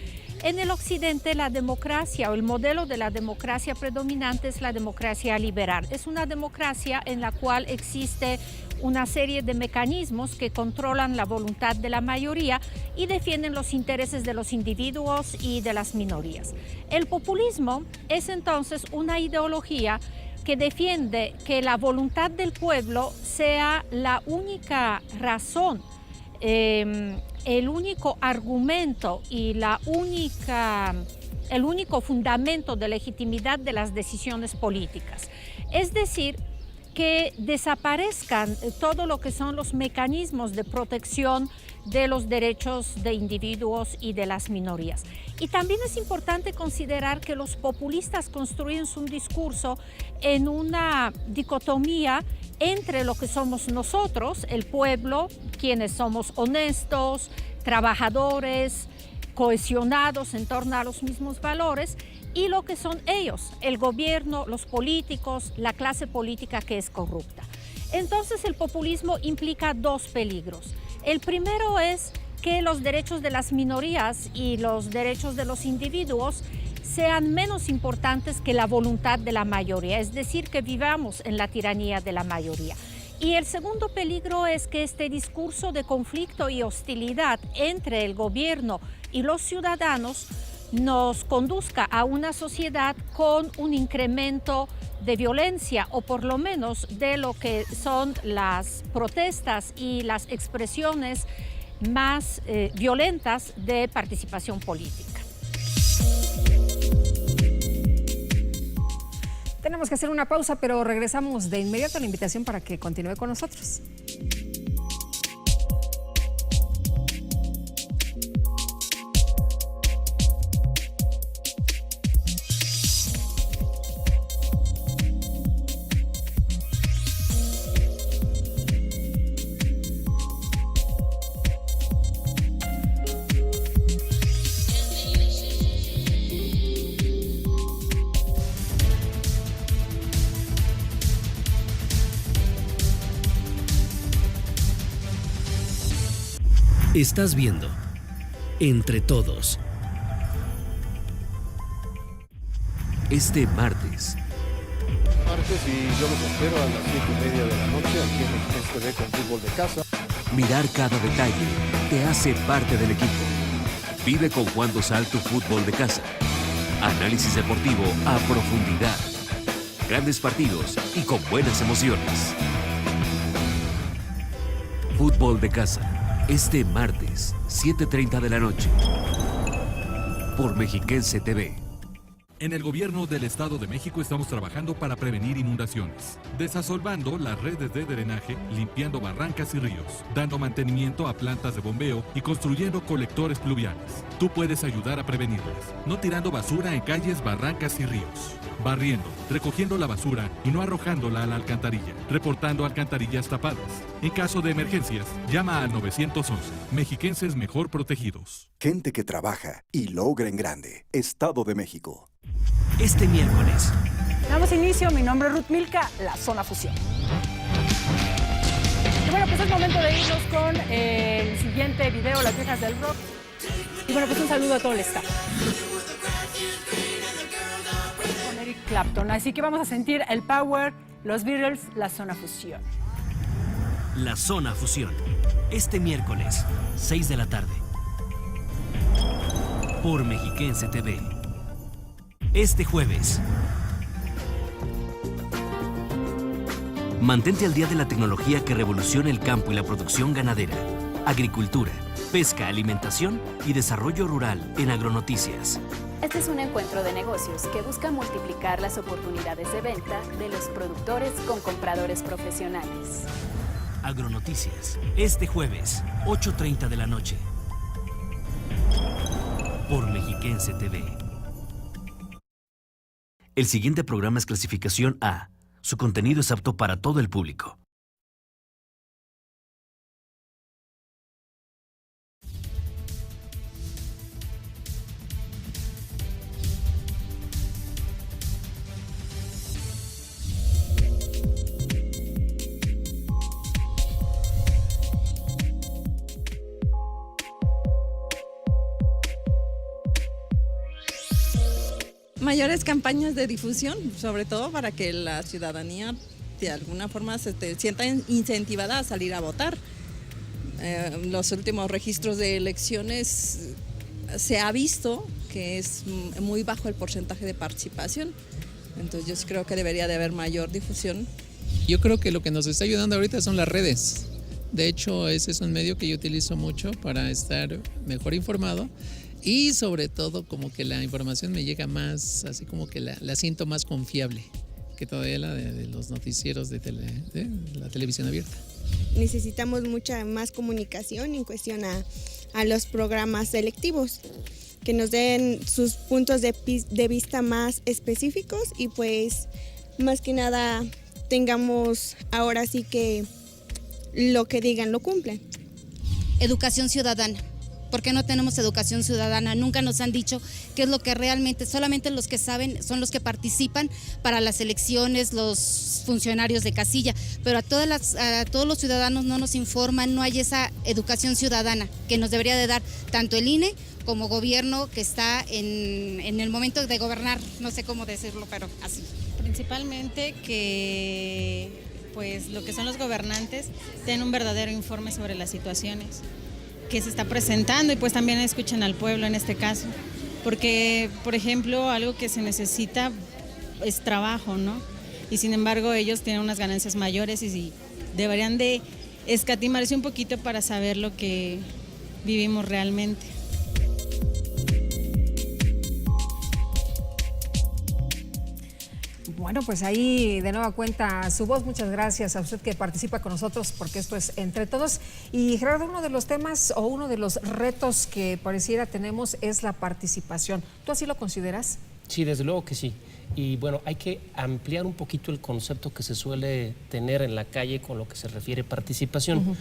en el occidente la democracia o el modelo de la democracia predominante es la democracia liberal. Es una democracia en la cual existe una serie de mecanismos que controlan la voluntad de la mayoría y defienden los intereses de los individuos y de las minorías. El populismo es entonces una ideología que defiende que la voluntad del pueblo sea la única razón, el único argumento y el único fundamento de legitimidad de las decisiones políticas. Es decir, que desaparezcan todo lo que son los mecanismos de protección de los derechos de individuos y de las minorías. Y también es importante considerar que los populistas construyen su discurso en una dicotomía entre lo que somos nosotros, el pueblo, quienes somos honestos, trabajadores, cohesionados en torno a los mismos valores, y lo que son ellos, el gobierno, los políticos, la clase política que es corrupta. Entonces el populismo implica dos peligros. El primero es que los derechos de las minorías y los derechos de los individuos sean menos importantes que la voluntad de la mayoría, es decir, que vivamos en la tiranía de la mayoría. Y el segundo peligro es que este discurso de conflicto y hostilidad entre el gobierno y los ciudadanos nos conduzca a una sociedad con un incremento de violencia, o por lo menos de lo que son las protestas y las expresiones más violentas de participación política. Tenemos que hacer una pausa, pero regresamos de inmediato a la invitación para que continúe con nosotros. Estás viendo Entre Todos. Este martes. Y yo los espero a las 7:30 de la noche aquí en Mexiquense TV con Fútbol de Casa. Mirar cada detalle te hace parte del equipo. Vive con Juan Dosal tu fútbol de casa. Análisis deportivo a profundidad. Grandes partidos y con buenas emociones. Fútbol de casa. Este martes, 7:30 de la noche. Por Mexiquense TV. En el gobierno del Estado de México estamos trabajando para prevenir inundaciones, desasolvando las redes de drenaje, limpiando barrancas y ríos, dando mantenimiento a plantas de bombeo y construyendo colectores pluviales. Tú puedes ayudar a prevenirlas, no tirando basura en calles, barrancas y ríos, barriendo, recogiendo la basura y no arrojándola a la alcantarilla, reportando alcantarillas tapadas. En caso de emergencias, llama al 911. Mexiquenses mejor protegidos. Gente que trabaja y logra en grande. Estado de México. Este miércoles. Damos inicio, mi nombre es Ruth Milka, La Zona Fusión. Y bueno, pues es momento de irnos con el siguiente video, Las Viejas del Rock. Y bueno, pues un saludo a todo el staff. Con Eric Clapton, así que vamos a sentir el power, los Beatles, La Zona Fusión. La Zona Fusión. Este miércoles, 6 de la tarde. Por Mexiquense TV. Este jueves. Mantente al día de la tecnología que revoluciona el campo y la producción ganadera, agricultura, pesca, alimentación y desarrollo rural en Agronoticias. Este es un encuentro de negocios que busca multiplicar las oportunidades de venta de los productores con compradores profesionales. Agronoticias, este jueves, 8:30 de la noche. Por Mexiquense TV. El siguiente programa es clasificación A. Su contenido es apto para todo el público. Mayores campañas de difusión, sobre todo para que la ciudadanía de alguna forma se sienta incentivada a salir a votar. Los últimos registros de elecciones se ha visto que es muy bajo el porcentaje de participación. Entonces yo creo que debería de haber mayor difusión. Yo creo que lo que nos está ayudando ahorita son las redes. De hecho, ese es un medio que yo utilizo mucho para estar mejor informado y sobre todo como que la información me llega más, así como que la siento más confiable que todavía la de los noticieros de la televisión abierta. Necesitamos mucha más comunicación en cuestión a los programas selectivos, que nos den sus puntos de vista más específicos y pues más que nada tengamos ahora sí que lo que digan lo cumplen. Educación ciudadana. ¿Por qué no tenemos educación ciudadana? Nunca nos han dicho qué es lo que realmente, solamente los que saben son los que participan para las elecciones, los funcionarios de casilla, pero a todos los ciudadanos no nos informan, no hay esa educación ciudadana que nos debería de dar tanto el INE como gobierno que está en el momento de gobernar, no sé cómo decirlo, pero así. Principalmente que pues lo que son los gobernantes den un verdadero informe sobre las situaciones que se está presentando y pues también escuchen al pueblo en este caso, porque por ejemplo algo que se necesita es trabajo, ¿no? Y sin embargo ellos tienen unas ganancias mayores y deberían de escatimarse un poquito para saber lo que vivimos realmente. Bueno, pues ahí de nueva cuenta su voz. Muchas gracias a usted que participa con nosotros, porque esto es Entre Todos. Y Gerardo, uno de los temas o uno de los retos que pareciera tenemos es la participación. ¿Tú así lo consideras? Sí, desde luego que sí. Y bueno, hay que ampliar un poquito el concepto que se suele tener en la calle con lo que se refiere participación.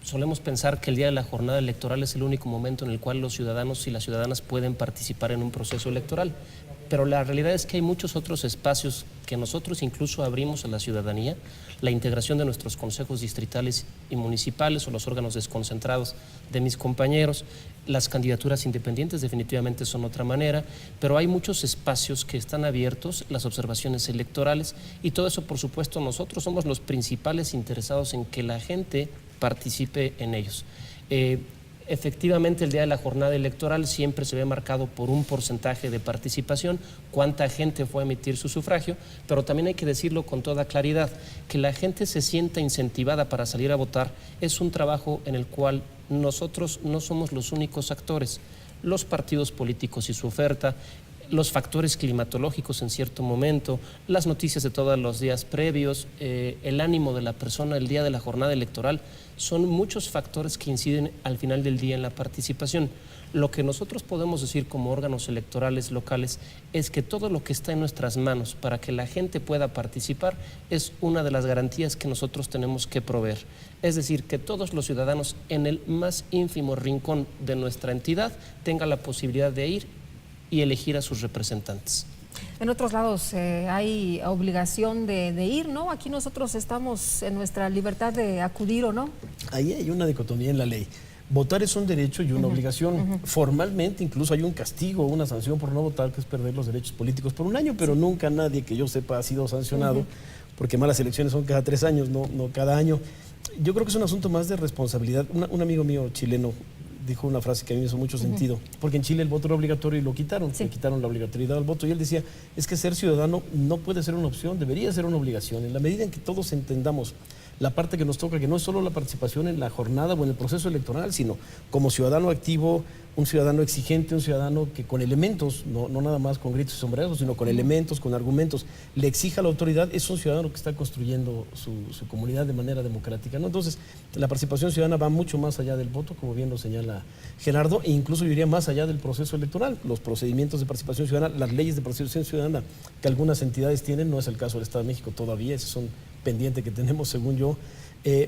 Solemos pensar que el día de la jornada electoral es el único momento en el cual los ciudadanos y las ciudadanas pueden participar en un proceso electoral. Pero la realidad es que hay muchos otros espacios que nosotros incluso abrimos a la ciudadanía, la integración de nuestros consejos distritales y municipales o los órganos desconcentrados de mis compañeros, las candidaturas independientes definitivamente son otra manera, pero hay muchos espacios que están abiertos, las observaciones electorales y todo eso, por supuesto, nosotros somos los principales interesados en que la gente participe en ellos. Efectivamente, el día de la jornada electoral siempre se ve marcado por un porcentaje de participación, cuánta gente fue a emitir su sufragio, pero también hay que decirlo con toda claridad, que la gente se sienta incentivada para salir a votar es un trabajo en el cual nosotros no somos los únicos actores. Los partidos políticos y su oferta, los factores climatológicos en cierto momento, las noticias de todos los días previos, el ánimo de la persona el día de la jornada electoral, son muchos factores que inciden al final del día en la participación. Lo que nosotros podemos decir como órganos electorales locales es que todo lo que está en nuestras manos para que la gente pueda participar es una de las garantías que nosotros tenemos que proveer. Es decir, que todos los ciudadanos en el más ínfimo rincón de nuestra entidad tengan la posibilidad de ir y elegir a sus representantes. En otros lados hay obligación de ir, ¿no? Aquí nosotros estamos en nuestra libertad de acudir o no. Ahí hay una dicotomía en la ley. Votar es un derecho y una obligación. Formalmente incluso hay un castigo, una sanción por no votar, que es perder los derechos políticos por un año, pero nunca nadie que yo sepa ha sido sancionado, porque malas elecciones son cada 3 años, no cada año. Yo creo que es un asunto más de responsabilidad. Un amigo mío chileno dijo una frase que a mí me hizo mucho sentido, porque en Chile el voto era obligatorio y lo quitaron, le quitaron la obligatoriedad al voto, y él decía, es que ser ciudadano no puede ser una opción, debería ser una obligación, en la medida en que todos entendamos la parte que nos toca, que no es solo la participación en la jornada o en el proceso electoral, sino como ciudadano activo, un ciudadano exigente, un ciudadano que con elementos, no nada más con gritos y sombreros, sino con elementos, con argumentos, le exija a la autoridad, es un ciudadano que está construyendo su comunidad de manera democrática, ¿no? Entonces, la participación ciudadana va mucho más allá del voto, como bien lo señala Gerardo, e incluso yo diría más allá del proceso electoral. Los procedimientos de participación ciudadana, las leyes de participación ciudadana que algunas entidades tienen, no es el caso del Estado de México todavía, esos son pendientes que tenemos según yo,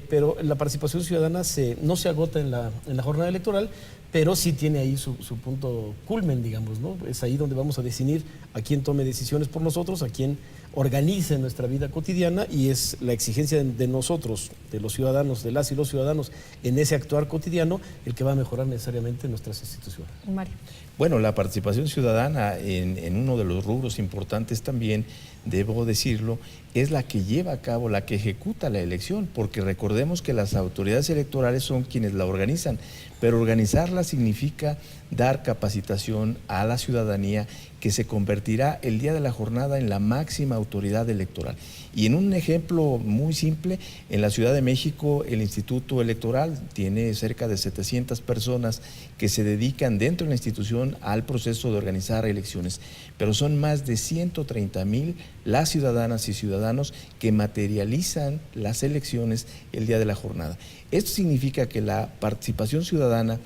pero la participación ciudadana no se agota en la jornada electoral, pero sí tiene ahí su punto culmen, digamos, ¿no? Es ahí donde vamos a definir a quién tome decisiones por nosotros, a quién organice nuestra vida cotidiana, y es la exigencia de nosotros, de los ciudadanos, de las y los ciudadanos, en ese actuar cotidiano, el que va a mejorar necesariamente nuestras instituciones. Mario. Bueno, la participación ciudadana en uno de los rubros importantes también, debo decirlo, es la que lleva a cabo, la que ejecuta la elección, porque recordemos que las autoridades electorales son quienes la organizan, pero organizarla significa dar capacitación a la ciudadanía, que se convertirá el día de la jornada en la máxima autoridad electoral. Y en un ejemplo muy simple, en la Ciudad de México el Instituto Electoral tiene cerca de 700 personas que se dedican dentro de la institución al proceso de organizar elecciones, pero son más de 130,000 las ciudadanas y ciudadanos que materializan las elecciones el día de la jornada. Esto significa que la participación ciudadana,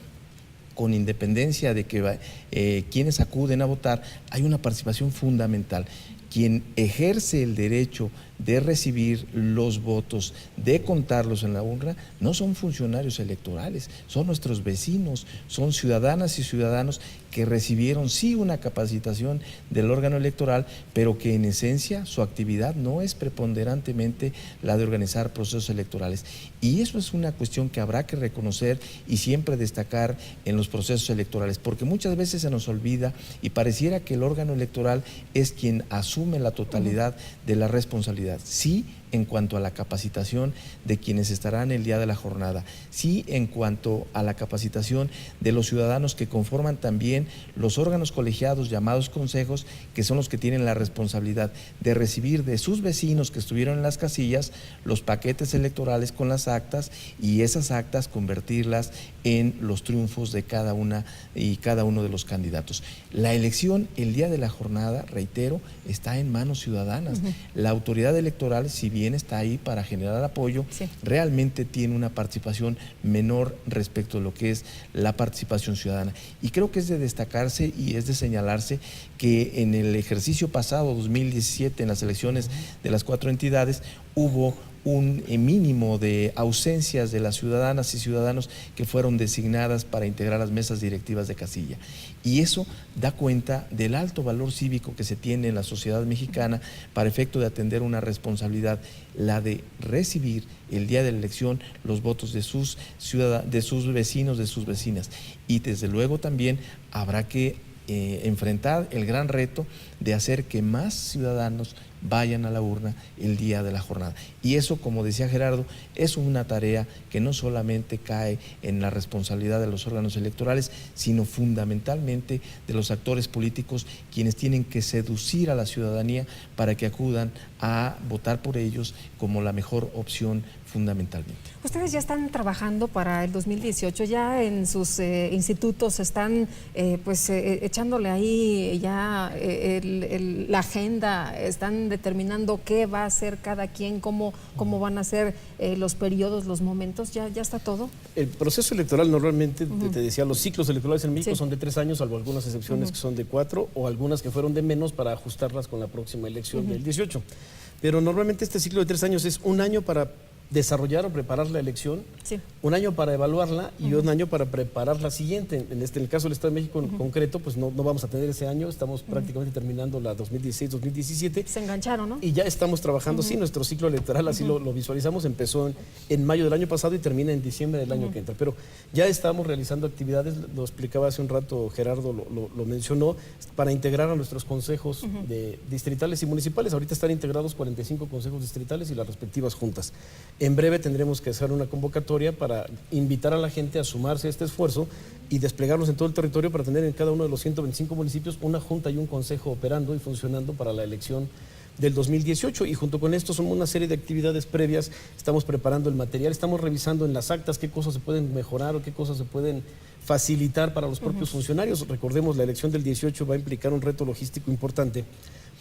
con independencia de que quienes acuden a votar, hay una participación fundamental. Quien ejerce el derecho de recibir los votos, de contarlos en la urna, no son funcionarios electorales, son nuestros vecinos, son ciudadanas y ciudadanos que recibieron sí una capacitación del órgano electoral, pero que en esencia su actividad no es preponderantemente la de organizar procesos electorales. Y eso es una cuestión que habrá que reconocer y siempre destacar en los procesos electorales, porque muchas veces se nos olvida y pareciera que el órgano electoral es quien asume la totalidad de la responsabilidad. Sí, en cuanto a la capacitación de quienes estarán el día de la jornada, sí en cuanto a la capacitación de los ciudadanos que conforman también los órganos colegiados llamados consejos, que son los que tienen la responsabilidad de recibir de sus vecinos que estuvieron en las casillas los paquetes electorales con las actas, y esas actas convertirlas en los triunfos de cada una y cada uno de los candidatos. La elección el día de la jornada, reitero, está en manos ciudadanas. La autoridad electoral, si bien está ahí para generar apoyo, realmente tiene una participación menor respecto a lo que es la participación ciudadana. Y creo que es de destacarse y es de señalarse que en el ejercicio pasado, 2017, en las elecciones de las 4 entidades, hubo un mínimo de ausencias de las ciudadanas y ciudadanos que fueron designadas para integrar las mesas directivas de casilla. Y eso da cuenta del alto valor cívico que se tiene en la sociedad mexicana para efecto de atender una responsabilidad, la de recibir el día de la elección los votos de sus vecinos, de sus vecinas. Y desde luego también habrá que enfrentar el gran reto de hacer que más ciudadanos vayan a la urna el día de la jornada. Y eso, como decía Gerardo, es una tarea que no solamente cae en la responsabilidad de los órganos electorales, sino fundamentalmente de los actores políticos, quienes tienen que seducir a la ciudadanía para que acudan a votar por ellos como la mejor opción fundamentalmente. Ustedes ya están trabajando para el 2018, ya en sus institutos están echándole ahí ya la agenda, están determinando qué va a hacer cada quien, cómo van a ser los periodos, los momentos, ya está todo. El proceso electoral normalmente, te decía, los ciclos electorales en México son de 3 años, salvo algunas excepciones que son de 4 o algunas que fueron de menos para ajustarlas con la próxima elección del 18. Pero normalmente este ciclo de 3 años es 1 año para desarrollar o preparar la elección, 1 año para evaluarla y 1 año para preparar la siguiente. En el caso del Estado de México en concreto, pues no vamos a tener ese año, estamos prácticamente terminando la 2016-2017. Se engancharon, ¿no? Y ya estamos trabajando, sí, nuestro ciclo electoral, así lo visualizamos, empezó en mayo del año pasado y termina en diciembre del año que entra. Pero ya estamos realizando actividades, lo explicaba hace un rato Gerardo, lo mencionó, para integrar a nuestros consejos de distritales y municipales. Ahorita están integrados 45 consejos distritales y las respectivas juntas. En breve tendremos que hacer una convocatoria para invitar a la gente a sumarse a este esfuerzo y desplegarlos en todo el territorio para tener en cada uno de los 125 municipios una junta y un consejo operando y funcionando para la elección del 2018. Y junto con esto son una serie de actividades previas. Estamos preparando el material, estamos revisando en las actas qué cosas se pueden mejorar o qué cosas se pueden facilitar para los propios funcionarios. Recordemos, la elección del 18 va a implicar un reto logístico importante,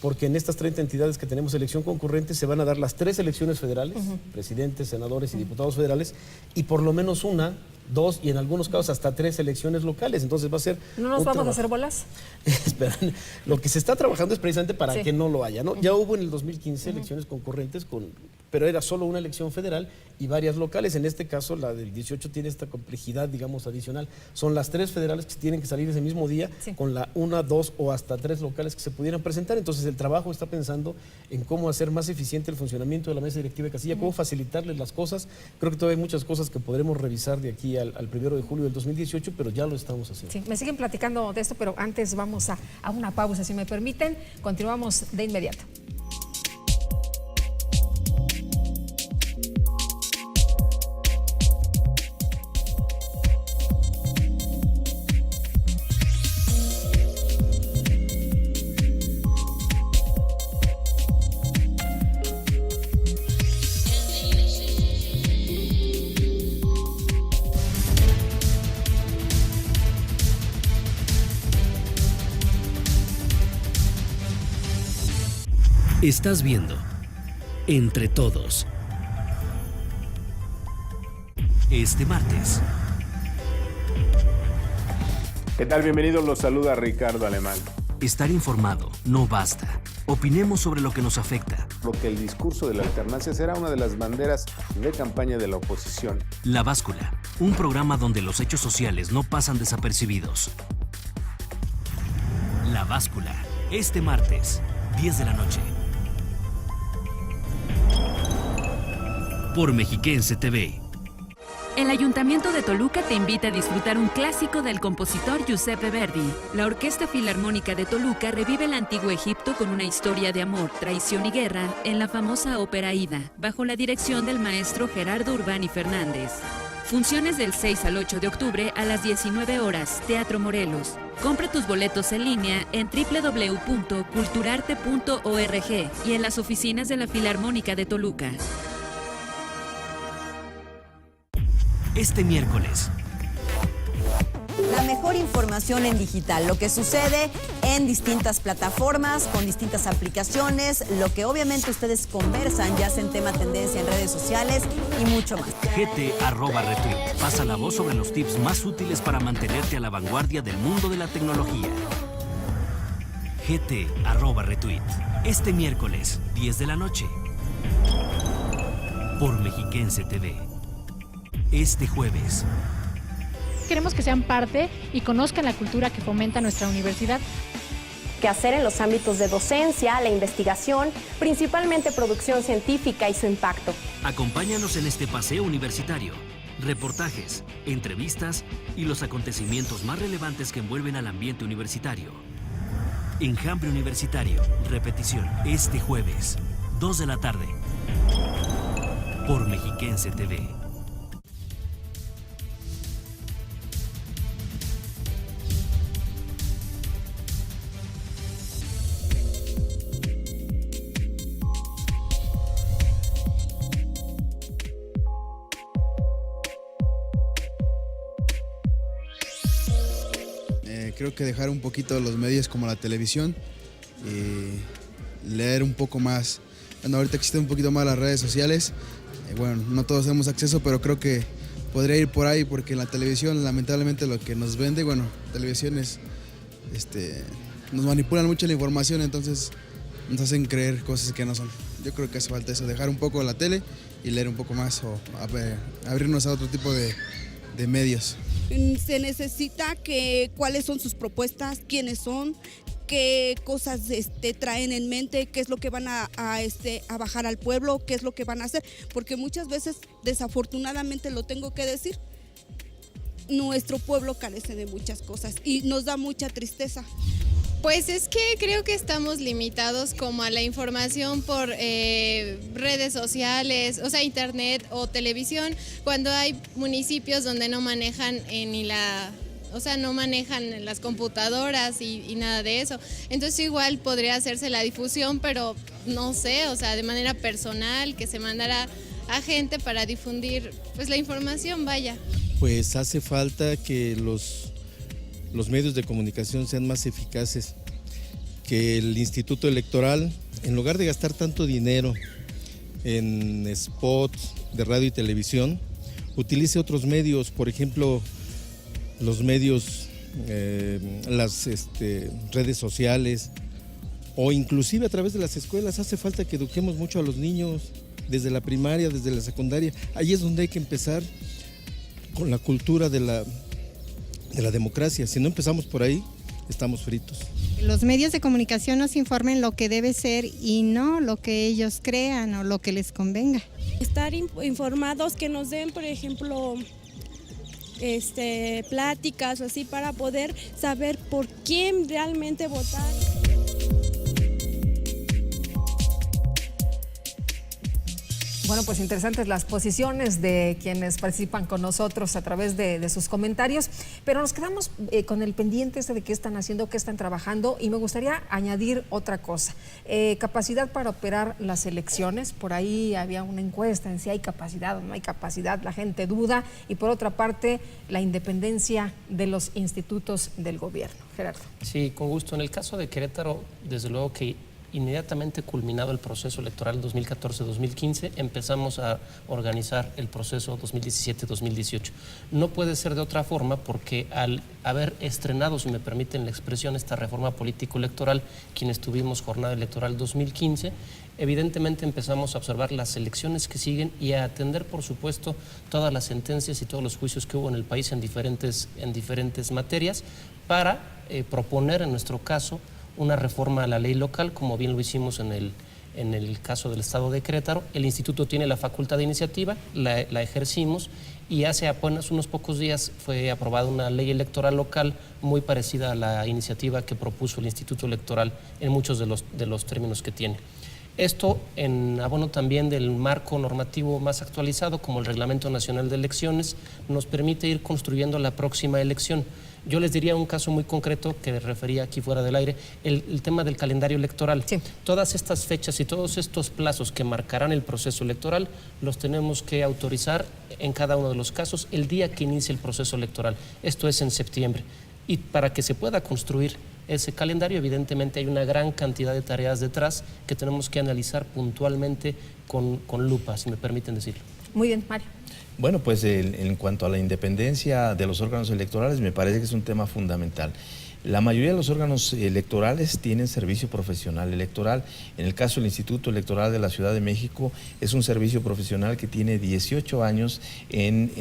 porque en estas 30 entidades que tenemos elección concurrente se van a dar las 3 elecciones federales, presidentes, senadores y diputados federales, y por lo menos una 2 y en algunos casos hasta 3 elecciones locales. Entonces va a ser... ¿No nos vamos a hacer bolas? Espera, lo que se está trabajando es precisamente para que no lo haya, ¿no? Ya hubo en el 2015 elecciones concurrentes, pero era solo una elección federal y varias locales. En este caso, la del 18 tiene esta complejidad, digamos, adicional. Son las 3 federales que tienen que salir ese mismo día, con la 1, 2 o hasta 3 locales que se pudieran presentar. Entonces, el trabajo está pensando en cómo hacer más eficiente el funcionamiento de la mesa directiva de Casilla, cómo facilitarles las cosas. Creo que todavía hay muchas cosas que podremos revisar de aquí al 1 de julio del 2018, pero ya lo estamos haciendo. Sí, me siguen platicando de esto, pero antes vamos a una pausa, si me permiten. Continuamos de inmediato. Estás viendo Entre Todos. Este martes. ¿Qué tal? Bienvenidos, los saluda Ricardo Alemán. Estar informado no basta. Opinemos sobre lo que nos afecta. Lo que el discurso de la alternancia será una de las banderas de campaña de la oposición. La Báscula, un programa donde los hechos sociales no pasan desapercibidos. La Báscula, este martes, 10 de la noche. Por Mexiquense TV. El Ayuntamiento de Toluca te invita a disfrutar un clásico del compositor Giuseppe Verdi. La Orquesta Filarmónica de Toluca revive el antiguo Egipto con una historia de amor, traición y guerra en la famosa ópera Aida, bajo la dirección del maestro Gerardo Urbani Fernández. Funciones del 6 al 8 de octubre a las 19 horas, Teatro Morelos. Compra tus boletos en línea en www.culturarte.org y en las oficinas de la Filarmónica de Toluca. Este miércoles. La mejor información en digital, lo que sucede en distintas plataformas, con distintas aplicaciones, lo que obviamente ustedes conversan, ya sea en tema tendencia en redes sociales y mucho más. GT@retweet. Pasa la voz sobre los tips más útiles para mantenerte a la vanguardia del mundo de la tecnología. GT@retweet. Este miércoles, 10 de la noche. Por Mexiquense TV. Este jueves. Queremos que sean parte y conozcan la cultura que fomenta nuestra universidad. ¿Qué hacer en los ámbitos de docencia, la investigación, principalmente producción científica y su impacto? Acompáñanos en este paseo universitario. Reportajes, entrevistas y los acontecimientos más relevantes que envuelven al ambiente universitario. Enjambre Universitario, repetición, este jueves, 2 de la tarde. Por Mexiquense TV. Creo que dejar un poquito los medios como la televisión y leer un poco más. Bueno, ahorita existen un poquito más las redes sociales. Bueno, no todos tenemos acceso, pero creo que podría ir por ahí porque en la televisión, lamentablemente, lo que nos vende, bueno, televisión es, nos manipulan mucho la información, entonces nos hacen creer cosas que no son. Yo creo que hace falta eso, dejar un poco la tele y leer un poco más o abrirnos a otro tipo de medios. Se necesita que cuáles son sus propuestas, quiénes son, qué cosas traen en mente, qué es lo que van a bajar al pueblo, qué es lo que van a hacer, porque muchas veces, desafortunadamente lo tengo que decir, nuestro pueblo carece de muchas cosas y nos da mucha tristeza. Pues es que creo que estamos limitados como a la información por redes sociales, o sea, internet o televisión, cuando hay municipios donde no manejan no manejan las computadoras y nada de eso. Entonces igual podría hacerse la difusión, pero no sé, o sea, de manera personal, que se mandara a gente para difundir pues la información, vaya. Pues hace falta que los medios de comunicación sean más eficaces, que el Instituto Electoral, en lugar de gastar tanto dinero en spots de radio y televisión, utilice otros medios, por ejemplo, los medios, las redes sociales, o inclusive a través de las escuelas. Hace falta que eduquemos mucho a los niños desde la primaria, desde la secundaria. Ahí es donde hay que empezar con la cultura de la democracia. Si no empezamos por ahí, estamos fritos. Los medios de comunicación nos informen lo que debe ser y no lo que ellos crean o lo que les convenga. Estar informados, que nos den, por ejemplo, pláticas o así para poder saber por quién realmente votar. Bueno, pues interesantes las posiciones de quienes participan con nosotros a través de sus comentarios, pero nos quedamos con el pendiente de qué están haciendo, qué están trabajando, y me gustaría añadir otra cosa. Capacidad para operar las elecciones. Por ahí había una encuesta en si hay capacidad o no hay capacidad, la gente duda, y por otra parte la independencia de los institutos del gobierno. Gerardo. Sí, con gusto. En el caso de Querétaro, desde luego que inmediatamente culminado el proceso electoral 2014-2015, empezamos a organizar el proceso 2017-2018. No puede ser de otra forma porque al haber estrenado, si me permiten la expresión, esta reforma político-electoral, quienes tuvimos jornada electoral 2015, evidentemente empezamos a observar las elecciones que siguen y a atender, por supuesto, todas las sentencias y todos los juicios que hubo en el país en diferentes materias para proponer, en nuestro caso, una reforma a la ley local, como bien lo hicimos en el caso del Estado de Querétaro. El Instituto tiene la facultad de iniciativa, la ejercimos, y hace apenas unos pocos días fue aprobada una ley electoral local muy parecida a la iniciativa que propuso el Instituto Electoral en muchos de los términos que tiene. Esto en abono también del marco normativo más actualizado, como el Reglamento Nacional de Elecciones, nos permite ir construyendo la próxima elección. Yo les diría un caso muy concreto que refería aquí fuera del aire, el tema del calendario electoral. Sí. Todas estas fechas y todos estos plazos que marcarán el proceso electoral los tenemos que autorizar en cada uno de los casos el día que inicie el proceso electoral. Esto es en septiembre. Y para que se pueda construir ese calendario, evidentemente hay una gran cantidad de tareas detrás que tenemos que analizar puntualmente con lupa, si me permiten decirlo. Muy bien, Mario. Bueno, pues en cuanto a la independencia de los órganos electorales, me parece que es un tema fundamental. La mayoría de los órganos electorales tienen servicio profesional electoral. En el caso del Instituto Electoral de la Ciudad de México, es un servicio profesional que tiene 18 años en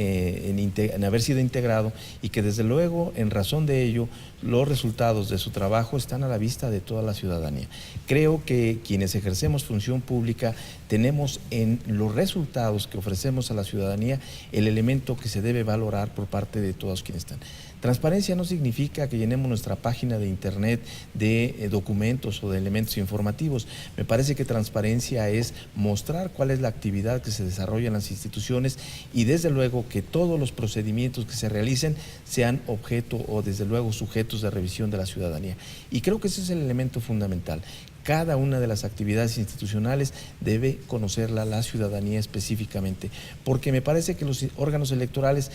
haber sido integrado, y que desde luego, en razón de ello, los resultados de su trabajo están a la vista de toda la ciudadanía. Creo que quienes ejercemos función pública tenemos en los resultados que ofrecemos a la ciudadanía el elemento que se debe valorar por parte de todos quienes están. Transparencia no significa que llenemos nuestra página de internet de documentos o de elementos informativos. Me parece que transparencia es mostrar cuál es la actividad que se desarrolla en las instituciones, y desde luego que todos los procedimientos que se realicen sean objeto o desde luego sujetos de revisión de la ciudadanía. Y creo que ese es el elemento fundamental. Cada una de las actividades institucionales debe conocerla la ciudadanía específicamente, porque me parece que los órganos electorales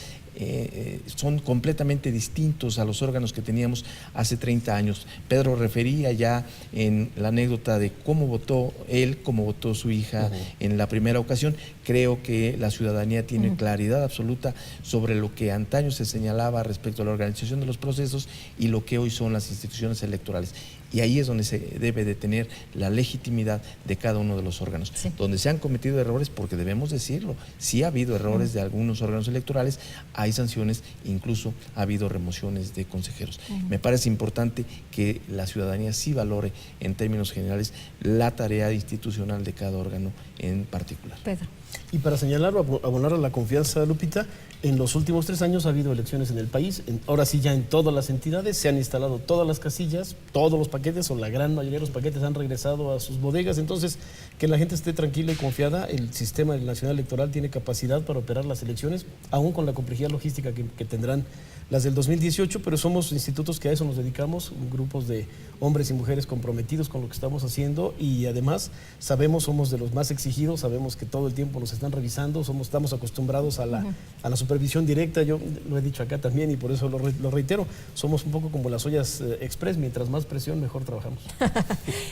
son completamente distintos a los órganos que teníamos hace 30 años. Pedro refería ya en la anécdota de cómo votó él, cómo votó su hija en la primera ocasión. Creo que la ciudadanía tiene claridad absoluta sobre lo que antaño se señalaba respecto a la organización de los procesos y lo que hoy son las instituciones electorales. Y ahí es donde se debe de tener la legitimidad de cada uno de los órganos. Sí. Donde se han cometido errores, porque debemos decirlo, sí ha habido errores de algunos órganos electorales, hay sanciones, incluso ha habido remociones de consejeros. Me parece importante que la ciudadanía sí valore en términos generales la tarea institucional de cada órgano en particular. Pedro. Y para señalar o abonar a la confianza, Lupita, en los últimos 3 años ha habido elecciones en el país. Ahora sí, ya en todas las entidades se han instalado todas las casillas, todos los paquetes, o la gran mayoría de los paquetes han regresado a sus bodegas. Entonces, que la gente esté tranquila y confiada. El Sistema Nacional Electoral tiene capacidad para operar las elecciones, aún con la complejidad logística que tendrán las del 2018, pero somos institutos que a eso nos dedicamos, grupos de hombres y mujeres comprometidos con lo que estamos haciendo, y además somos de los más exigidos, sabemos que todo el tiempo tiempo nos están revisando, estamos acostumbrados a la supervisión directa, yo lo he dicho acá también y por eso lo reitero, somos un poco como las ollas express, mientras más presión mejor trabajamos.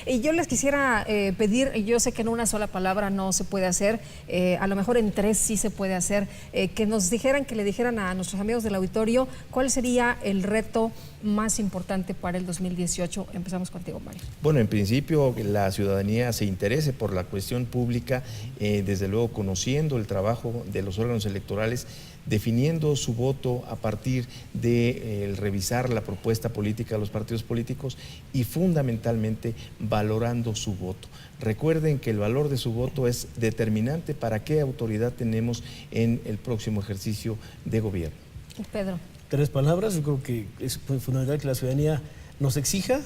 Y yo les quisiera pedir, yo sé que en una sola palabra no se puede hacer, a lo mejor en 3 sí se puede hacer, que nos dijeran, que le dijeran a nuestros amigos del auditorio cuál sería el reto más importante para el 2018. Empezamos contigo, Mario. Bueno, en principio la ciudadanía se interese por la cuestión pública, desde luego conociendo el trabajo de los órganos electorales, definiendo su voto a partir de revisar la propuesta política de los partidos políticos y fundamentalmente valorando su voto. Recuerden que el valor de su voto es determinante para qué autoridad tenemos en el próximo ejercicio de gobierno. Pedro. 3 palabras, yo creo que es fundamental que la ciudadanía nos exija,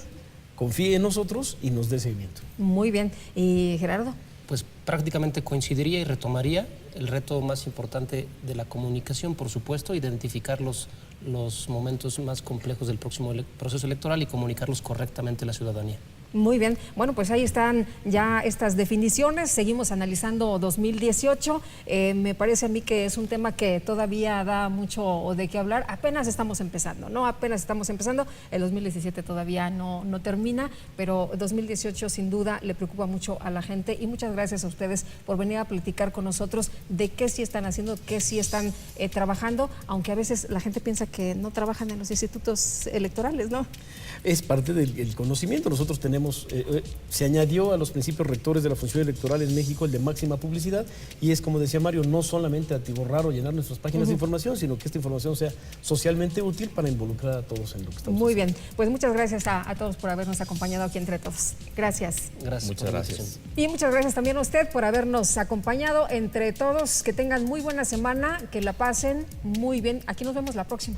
confíe en nosotros y nos dé seguimiento. Muy bien. ¿Y Gerardo? Pues prácticamente coincidiría y retomaría el reto más importante de la comunicación, por supuesto, identificar los momentos más complejos del próximo proceso electoral y comunicarlos correctamente a la ciudadanía. Muy bien, bueno, pues ahí están ya estas definiciones, seguimos analizando 2018, me parece a mí que es un tema que todavía da mucho de qué hablar, apenas estamos empezando, ¿no? Apenas estamos empezando, el 2017 todavía no termina, pero 2018 sin duda le preocupa mucho a la gente y muchas gracias a ustedes por venir a platicar con nosotros de qué sí están haciendo, qué sí están trabajando, aunque a veces la gente piensa que no trabajan en los institutos electorales, ¿no? Es parte del conocimiento, nosotros tenemos se añadió a los principios rectores de la función electoral en México el de máxima publicidad y es, como decía Mario, no solamente atiborrar o llenar nuestras páginas de información, sino que esta información sea socialmente útil para involucrar a todos en lo que estamos Muy bien, pues muchas gracias a todos por habernos acompañado aquí entre todos. Gracias. Muchas gracias. Y muchas gracias también a usted por habernos acompañado entre todos. Que tengan muy buena semana, que la pasen muy bien. Aquí nos vemos la próxima.